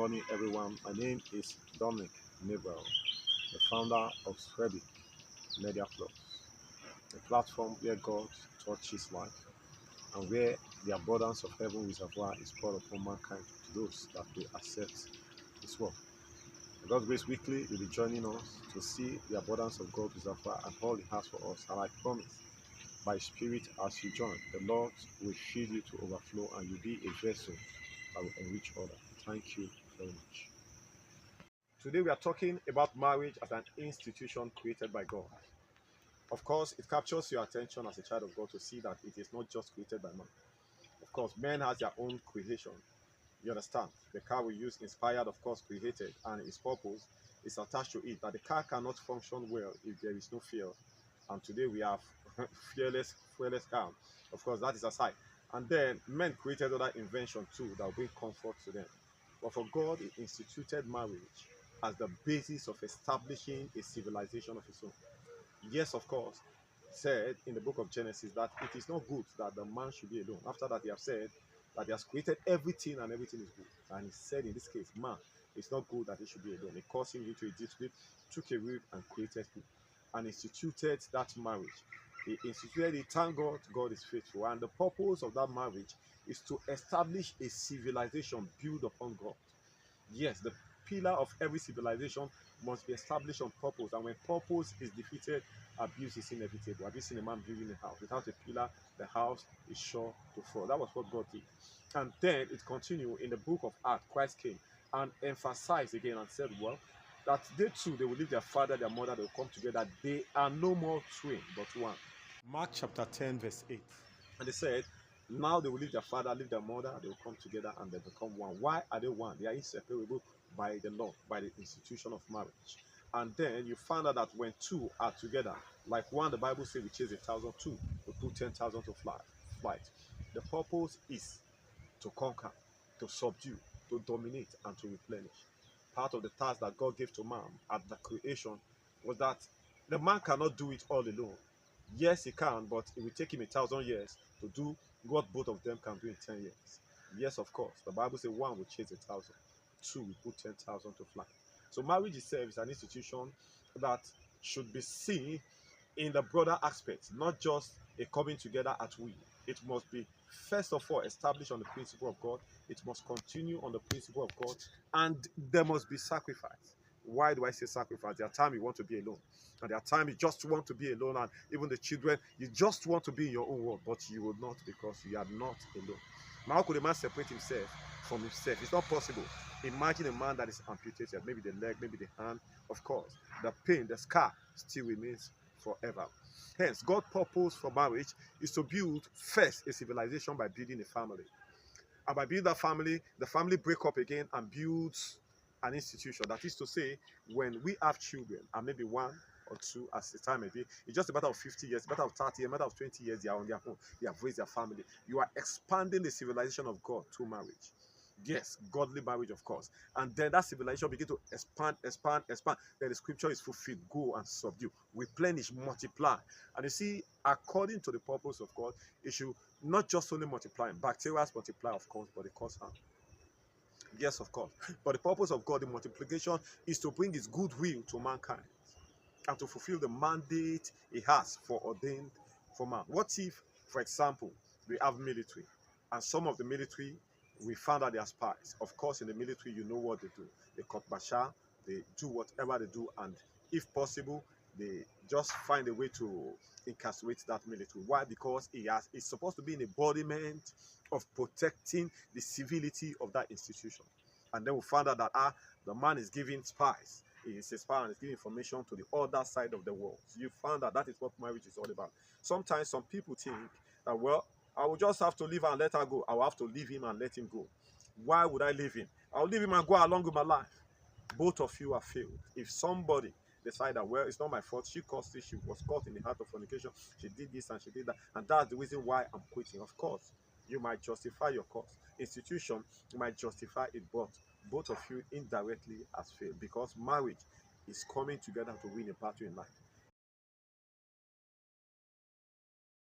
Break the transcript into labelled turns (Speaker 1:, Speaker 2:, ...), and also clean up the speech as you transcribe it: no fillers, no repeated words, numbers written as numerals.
Speaker 1: morning, everyone. My name is Dominic Nebel, the founder of Srebic Media Plus, a platform where God touches life and where the abundance of heaven reservoir is poured upon mankind to those that will accept His word. God's Grace Weekly will be joining us to see the abundance of God's reservoir and all He has for us. And I promise, by Spirit, as you join, the Lord will fill you to overflow and you'll be a vessel that will enrich others. Thank you very much. Today we are talking about marriage as an institution created by God. Of course, it captures your attention as a child of God to see that it is not just created by man. Of course, man has their own creation. You understand? The car we use inspired, of course, created, and its purpose is attached to it. That the car cannot function well if there is no fuel. And today we have fearless car. Of course, that is aside. And then men created other inventions too that bring comfort to them. But for God, He instituted marriage as the basis of establishing a civilization of His own. Yes, of course, said in the book of Genesis that it is not good that the man should be alone. After that, He has said that He has created everything and everything is good. And He said in this case, man, it's not good that he should be alone. He caused him into a deep sleep, took a rib and created him, and instituted that marriage. He instituted it. Thank God, God is faithful. And the purpose of that marriage is to establish a civilization built upon God. Yes, the pillar of every civilization must be established on purpose. And when purpose is defeated, abuse is inevitable. Have you seen a man building a house? Without a pillar, the house is sure to fall. That was what God did. And then it continued in the book of Acts. Christ came and emphasized again and said, well, that they too, they will leave their father, their mother, they will come together. They are no more twain, but one. Mark chapter 10, verse 8. And they said, now they will leave their father, leave their mother, they will come together and they become one. Why are they one? They are inseparable by the law, by the institution of marriage. And then you find out that when two are together, like one, the Bible says we chase 1,000, two, we put 10,000 to flight. The purpose is to conquer, to subdue, to dominate, and to replenish. Part of the task that God gave to man at the creation was that the man cannot do it all alone. Yes, he can, but it will take him 1,000 years to do what both of them can do in 10 years. Yes, of course. The Bible says one will chase 1,000, two will put 10,000 to flight. So marriage itself is an institution that should be seen in the broader aspect, not just a coming together at will. It must be, first of all, established on the principle of God. It must continue on the principle of God, and there must be sacrifice. Why do I say sacrifice? There are times you want to be alone, and there are times you just want to be alone, and even the children, you just want to be in your own world, but you will not because you are not alone. Now, how could a man separate himself from himself? It's not possible. Imagine a man that is amputated, maybe the leg, maybe the hand. Of course, the pain, the scar still remains forever. Hence, God's purpose for marriage is to build first a civilization by building a family. And by building that family, the family break up again and builds an institution. That is to say, when we have children, and maybe one or two as the time may be, it's just a matter of 50 years, a matter of 30 years, a matter of 20 years, they are on their own. They have raised their family. You are expanding the civilization of God through marriage. Yes, godly marriage, of course. And then that civilization begin to expand. Then the scripture is fulfilled. Go and subdue, replenish, multiply. And you see, according to the purpose of God, it should not just only multiply. Bacteria multiply, of course, but they cause harm. Yes, of course. But the purpose of God, the multiplication, is to bring His goodwill to mankind and to fulfill the mandate He has for ordained for man. What if, for example, we have military, and some of the military, we found out they are spies. Of course, in the military, you know what they do. They cut basha, they do whatever they do, and if possible, they just find a way to incarcerate that military. Why? Because it's supposed to be an embodiment of protecting the civility of that institution. And then we found out that the man is giving spies. He is a spy and is giving information to the other side of the world. So you found that is what marriage is all about. Sometimes some people think that, well, I will just have to leave her and let her go. I will have to leave him and let him go. Why would I leave him? I'll leave him and go along with my life. Both of you are failed. If somebody decide that, well, it's not my fault, she caused it, she was caught in the heart of fornication, she did this and she did that, and that's the reason why I'm quitting. Of course, you might justify your cause. Institution, you might justify it, but both of you indirectly has failed because marriage is coming together to win a battle in life.